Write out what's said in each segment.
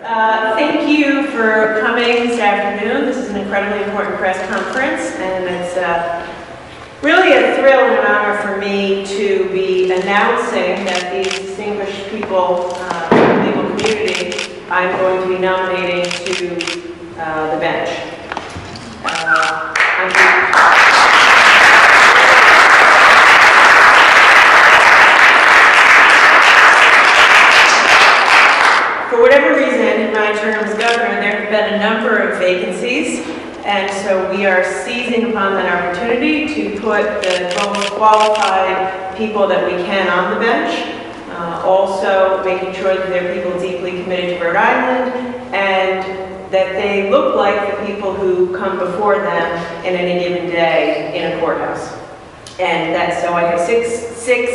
Thank you for coming this afternoon. This is an incredibly important press conference, and it's really a thrill and an honor for me to be announcing that these distinguished people in the legal community I'm going to be nominating to the bench. For whatever reason, in my term as governor, there have been a number of vacancies, and so we are seizing upon that opportunity to put the most qualified people that we can on the bench, also making sure that they're people deeply committed to Rhode Island, and that they look like the people who come before them in any given day in a courthouse. And that's so I have six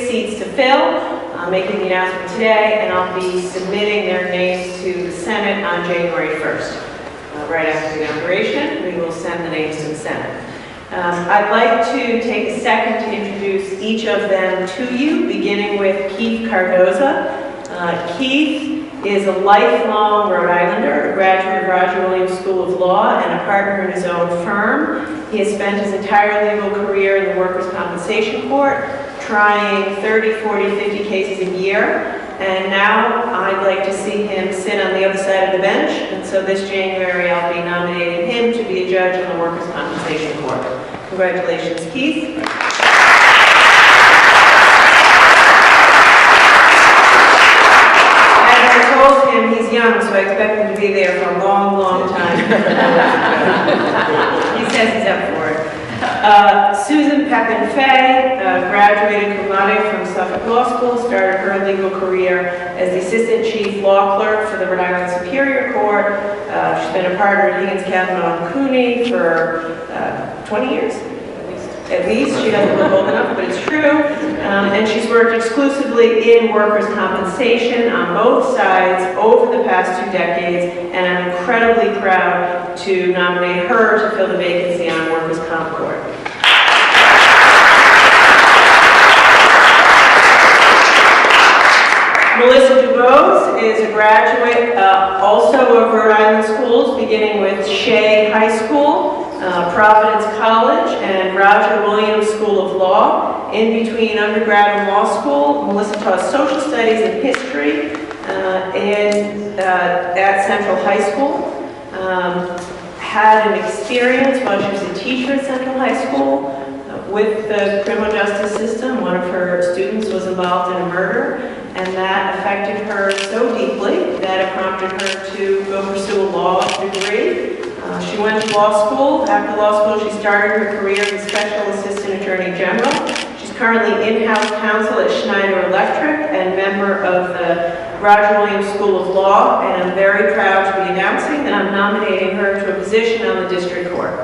seats to fill. I'm making the announcement today, and I'll be submitting their names to the Senate on January 1st. Right after the inauguration, we will send the names to the Senate. I'd like to take a second to introduce each of them to you, beginning with Keith Cardozo. Keith is a lifelong Rhode Islander, a graduate of Roger Williams School of Law, and a partner in his own firm. He has spent his entire legal career in the workers' compensation court, trying 30, 40, 50 cases a year. And now I'd like to see him sit on the other side of the bench. And so this January, I'll be nominating him to be a judge on the workers' compensation court. Congratulations, Keith. He's young, so I expect him to be there for a long, long time. He says he's up for it. Susan Koeppen graduated cum laude from Suffolk Law School, started her legal career as the Assistant Chief Law Clerk for the Rhode Island Superior Court. She's been a partner at Higgins, Kavanaugh & Cooney for 20 years. At least. She doesn't look old enough, but it's true. And she's worked exclusively in workers' compensation on both sides over the past 2 decades, and I'm incredibly proud to nominate her to fill the vacancy on workers' comp court. Melissa DuBose is a graduate also of Rhode Island schools, beginning with Shea High School, Providence College, and Roger Williams School of Law. In between undergrad and law school, Melissa taught social studies and history at Central High School. Had an experience while she was a teacher at Central High School with the criminal justice system. One of her students was involved in a murder, and that affected her so deeply that it prompted her to go pursue a law degree. She went to law school. After law school, she started her career as a Special Assistant Attorney General. She's currently in-house counsel at Schneider Electric and member of the Roger Williams School of Law, and I'm very proud to be announcing that I'm nominating her to a position on the district court.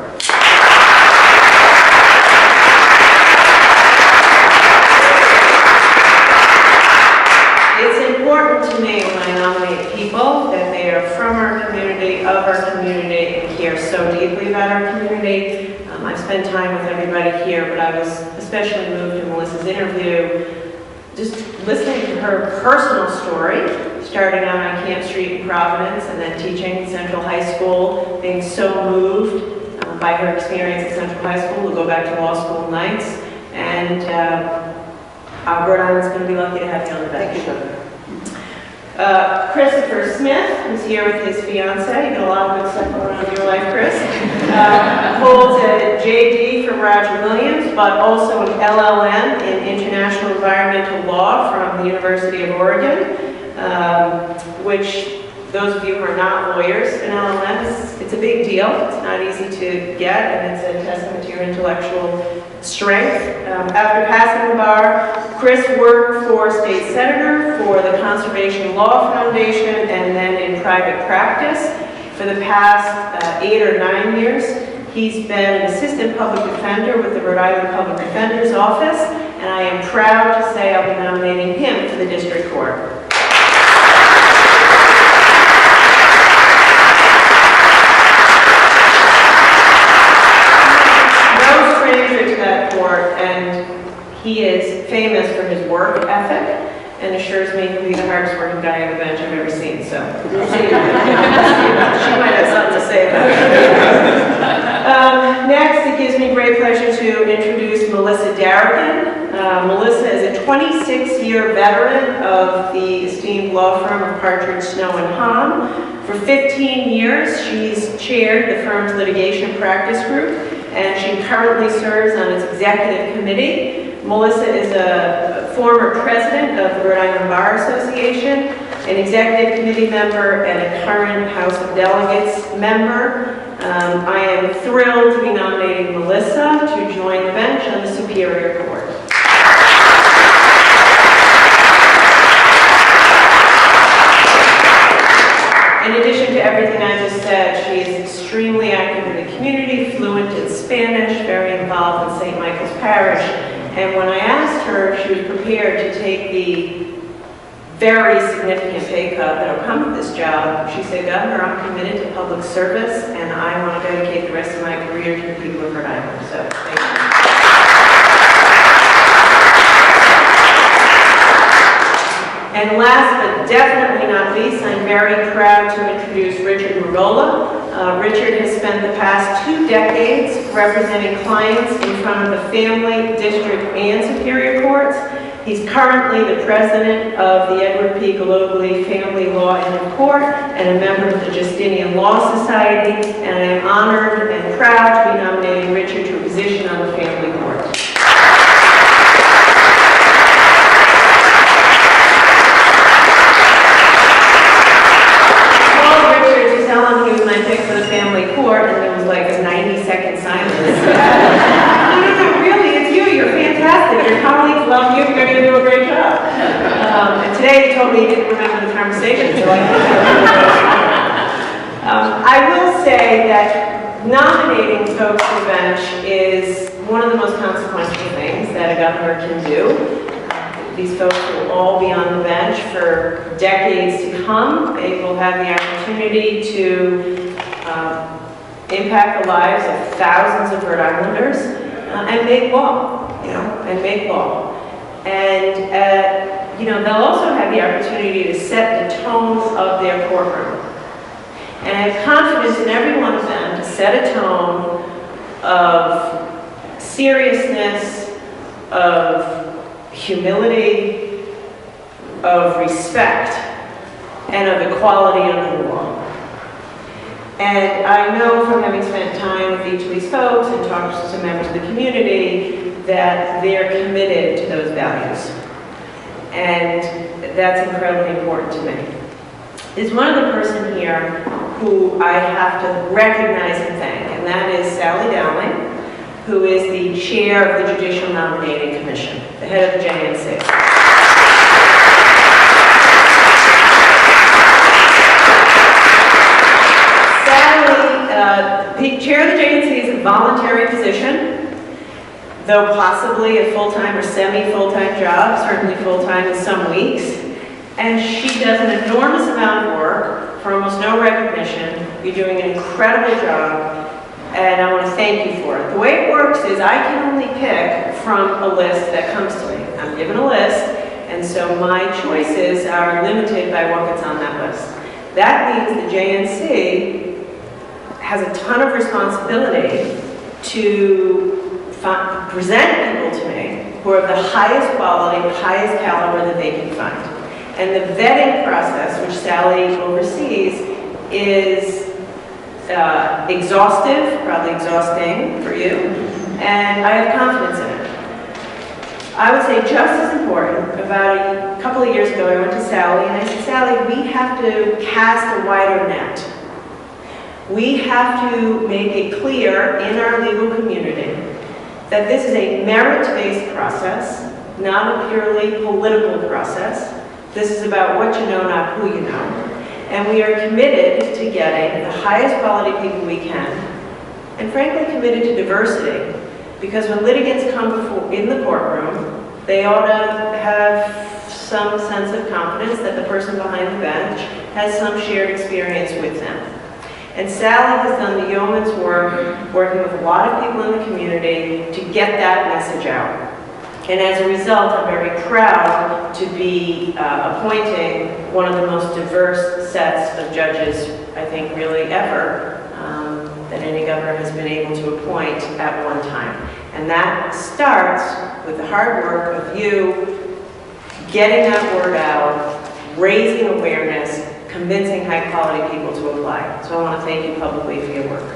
It's important to me when I nominate people that they are from our community, of our community, and care so deeply about our community. I've spent time with everybody here, but I was especially moved in Melissa's interview, just listening to her personal story, starting out on Camp Street in Providence and then teaching at Central High School, being so moved by her experience at Central High School to go back to law school nights. And Rhode Island's going to be lucky to have you on the bench. Christopher Smith, who's here with his fiancée. You got a lot of good stuff going on in your life, Chris. Holds a JD from Roger Williams, but also an LLM in International Environmental Law from the University of Oregon, which those of you who are not lawyers, an LLM, it's a big deal. It's not easy to get, and it's a testament to your intellectual strength. After passing the bar, Chris worked for state senator, for the Conservation Law Foundation, and then in private practice. For the past 8 or 9 years, he's been an assistant public defender with the Rhode Island Public Defender's Office, and I am proud to say I'll be nominating him for the district court. And he is famous for his work ethic and assures me he'll be the hardest working guy on the bench I've ever seen. So we'll see. to introduce Melissa Darigan. Melissa is a 26-year veteran of the esteemed law firm of Partridge, Snow and Hahn. For 15 years, she's chaired the firm's litigation practice group, and she currently serves on its executive committee. Melissa is a former president of the Rhode Island Bar Association, an executive committee member, and a current House of Delegates member. I am thrilled to be nominating Melissa to join the bench on the Superior Court. In addition to everything I just said, she is extremely active in the community, fluent in Spanish, very involved in St. Michael's Parish. And when I asked her if she was prepared to take the very significant pay cut that will come with this job, she said, "Governor, I'm committed to public service, and I want to dedicate the rest of my career to the people of Rhode Island." So, thank you. And last but definitely not least, I'm very proud to introduce Richard Marilla. Richard has spent the past 2 decades representing clients in front of the family, district, and superior courts. He's currently the president of the Edward P. Globally Family Law and Court and a member of the Justinian Law Society, and I am honored and proud to be nominating Richard to a position on the family court. I told Richard to tell him he was my pick for the family court, and there was like a 90-second silence. You're fantastic. Your colleagues love you. You're going to do a great job. And today he told me he didn't remember the conversation. So I will say that nominating folks to the bench is one of the most consequential things that a governor can do. These folks will all be on the bench for decades to come. They will have the opportunity to impact the lives of thousands of Rhode Islanders and make law. And make law. And, they'll also have the opportunity to set the tone of their courtroom. And I have confidence in every one of them to set a tone of seriousness, of humility, of respect, and of equality under the law. And I know from having spent time with each of these folks and talked to some members of the community that they're committed to those values. And that's incredibly important to me. There's one other person here who I have to recognize and thank, and that is Sally Dowling, who is the chair of the Judicial Nominating Commission, the head of the JNC. The chair of the JNC is a voluntary position, though possibly a full-time or semi-full-time job, certainly full-time in some weeks. And she does an enormous amount of work for almost no recognition. You're doing an incredible job, and I want to thank you for it. The way it works is I can only pick from a list that comes to me. I'm given a list, and so my choices are limited by what gets on that list. That means the JNC has a ton of responsibility to present people to me who are of the highest quality, highest caliber that they can find. And the vetting process, which Sally oversees, is exhaustive, probably exhausting for you, and I have confidence in it. I would say just as important, about a couple of years ago, I went to Sally and I said, "Sally, we have to cast a wider net. We have to make it clear in our legal community that this is a merit-based process, not a purely political process. This is about what you know, not who you know. And we are committed to getting the highest quality people we can, and frankly committed to diversity, because when litigants come in the courtroom, they ought to have some sense of confidence that the person behind the bench has some shared experience with them." And Sally has done the yeoman's work working with a lot of people in the community to get that message out. And as a result, I'm very proud to be appointing one of the most diverse sets of judges, I think, really ever, that any governor has been able to appoint at one time. And that starts with the hard work of you getting that word out, raising awareness, convincing high-quality people to apply. So I want to thank you publicly for your work.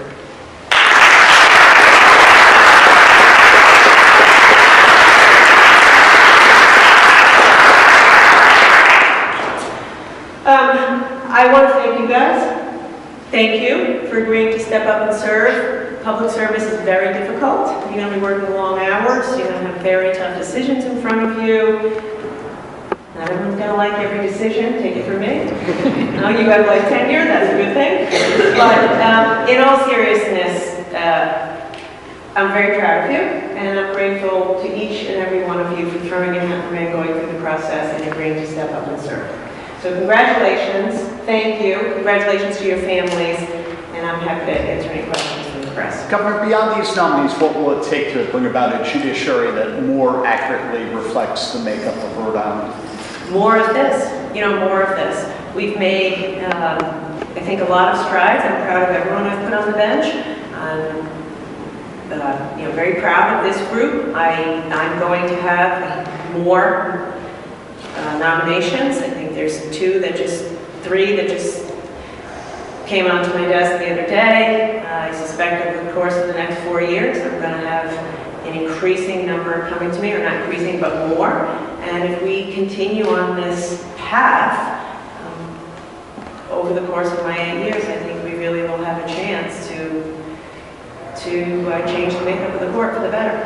I want to thank you guys. Thank you for agreeing to step up and serve. Public service is very difficult. You're going to be working long hours. You're going to have very tough decisions in front of you. Not everyone's going to like every decision. Take it from me. No, you have like tenure. That's a good thing. But in all seriousness, I'm very proud of you, and I'm grateful to each and every one of you for throwing in that ring, going through the process, and agreeing to step up and serve. So congratulations, thank you, congratulations to your families, and I'm happy to answer any questions from the press. Governor, beyond these nominees, what will it take to bring about a judiciary that more accurately reflects the makeup of Rhode Island? More of this, more of this. We've made, I think, a lot of strides. I'm proud of everyone I've put on the bench. I'm very proud of this group. I'm going to have more nominations. I think there's three that just came onto my desk the other day. I suspect over the course of the next 4 years, I'm going to have an increasing number coming to me, or not increasing, but more. And if we continue on this path over the course of my 8 years, I think we really will have a chance to change the makeup of the court for the better.